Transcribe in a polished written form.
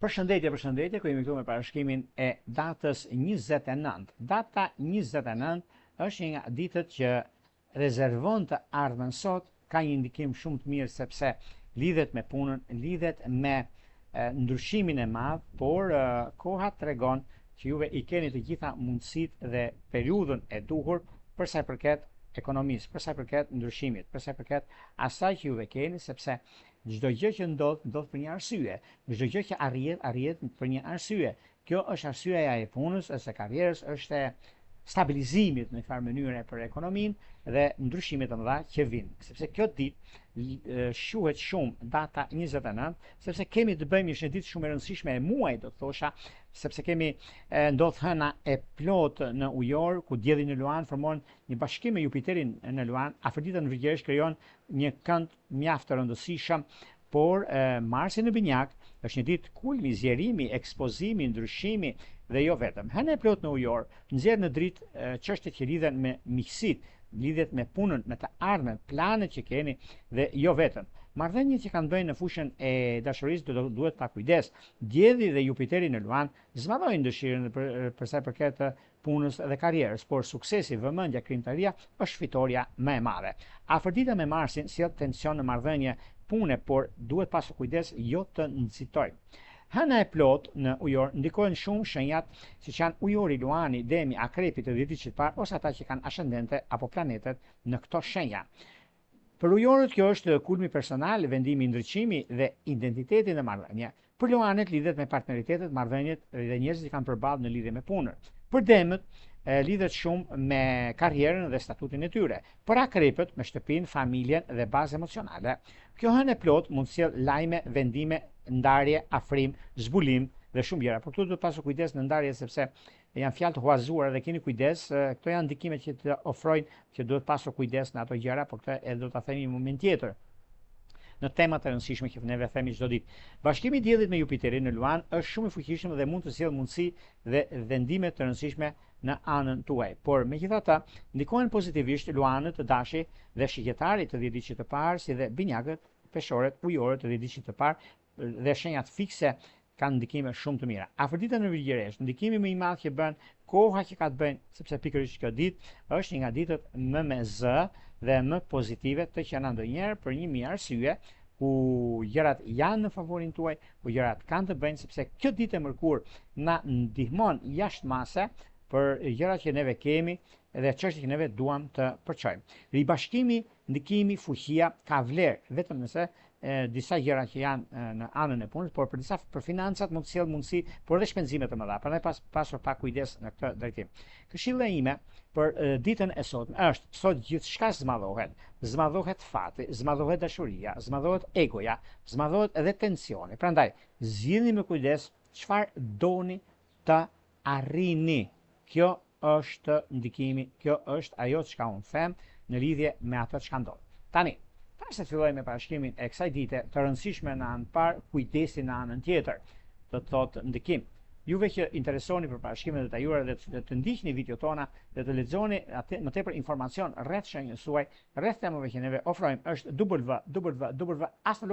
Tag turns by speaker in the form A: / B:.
A: Përshëndetje, ku jemi këtu me parashkimin e datës 29. Data 29 është një nga ditët që rezervon të ardhmen sot, ka një ndikim shumë të mirë sepse lidhet me punën, lidhet me ndryshimin e madh, por koha tregon që juve i keni të gjitha mundësitë dhe periudhën e duhur për sa i përket ekonomisë, për sa i përket ndryshimit, për sa i përket asaj që juve keni, sepse çdo gjë që ndodh për një arsye. Çdo gjë që arrihet për një arsye. Kjo është arsyeja e punës, së karrierës, është e stabilizimit në një farë mënyre për ekonominë dhe ndryshimet e mëdha që vijnë. Sepse kjo ditë shuhet shumë data 29, sepse kemi të bëjmë një ditë shumë e rëndësishme e muajit, do të thosha, sepse kemi ndodh hëna e plot në ujor, ku dielli në Luan formon një bashkim me Jupiterin në Luan. Afrodita në Vrigjeresh krijon një kënd mjaft të rëndësishëm, por Marsi në Binjak është një ditë kulmi, zjerimi, ekspozimi, ndryshimi dhe jo vetëm. Hëna e plot në ujor nxjerr në dritë çështjet që lidhen me miqësitë, lidhet me punën, me të ardhmen, planet që keni dhe jo vetëm. Marrëdhëniet që kanë bëjnë në fushën e dashurisë duhet pa kujdes. Dielli dhe Jupiteri në Luan zmadhojnë dëshirën për sa i përket punës dhe karrierës, por suksesi, vëmendja, krijimtaria është fitoria më e madhe. Afrodita me Marsin sjell tension në marrëdhënie pune, por duhet pasur kujdes jo të nxitojë. Hëna e plot në ujor ndikojnë shumë shenjat siç janë ujori, Luani, Demi, Akrepi të dhjetit parë ose ata që kanë ascendente apo planetet në këto shenja. Për ujorët kjo është kulmi personal, vendimi, ndriçimi dhe identiteti në marrëdhënie. Për Luanet lidhet me partneritetet, marrëdhëniet dhe njerëzit që kanë përballë në lidhje me punën. Për Demët lidhet shumë me karrierën dhe statutin e tyre. Për Akrepët me shtëpinë, familjen dhe bazë emocionale. Kjo hënë e plot mund të sjellë lajme, vendime, ndarje, afrim, zbulim dhe shumë gjëra. Por këtu duhet pasur kujdes në ndarje sepse janë fjalë të huazuara dhe keni kujdes. Këto janë ndikimet që të ofrojnë që duhet pasur kujdes në ato gjëra, por këtë edhe do ta themi në moment tjetër. Në temat e rëndësishme që neve themi çdo ditë. Bashkimi i diellit me Jupiterin në Luan është shumë i fuqishëm dhe mund të sjellë mundësi dhe vendime të rëndësishme në anën tuaj. Por megjithatë, ndikojnë pozitivisht Luanët, të Dashi dhe Shigetarit të 10 ditësh të parë, si dhe Binjakët, Peshorët, Ujorët të 10 ditësh të parë dhe shenjat fikse kanë ndikime shumë të mira. Afrodita në Vrigjeresh, ndikimi më i madh që bën koha që ka të bëjnë, sepse pikërisht kjo ditë është një nga ditët më me zë dhe më pozitive të qenë ndonjëherë për një mijë arsye, ku gjërat janë në favorin tuaj, ku gjërat kanë të bëjnë, sepse kjo ditë e mërkur na ndihmon jashtëmase për gjërat që neve kemi dhe çështjet që neve duam të përçojmë. Ribashkimi, ndikimi, fuqia ka vlerë, vetëm nëse disa gjëra që janë në anën e punës, por për financat mund të sjellë mundësi, por edhe shpenzime të mëdha. Prandaj pasur pa kujdes në këtë drejtim. Këshilla ime për ditën e sotme është: sot gjithçka zmadhohet. Zmadhohet fati, zmadhohet dashuria, zmadhohet egoja, zmadhohet edhe tensioni. Prandaj zgjidhni me kujdes çfarë doni të arrini. Kjo është ndikimi, kjo është ajo çka unë them në lidhje me ato çka ndodh. Tani, para se të filloj me parashkrimin e kësaj dite të rëndësishme në anën parë, kujdesi në anën tjetër, do të thotë ndikim. Juve që interesoni për parashkimet detajuara dhe të ndiqni videot tona dhe të lexoni më tepër informacion rreth shenjës suaj, rreth temave që neve ofrojmë, është www.astrologu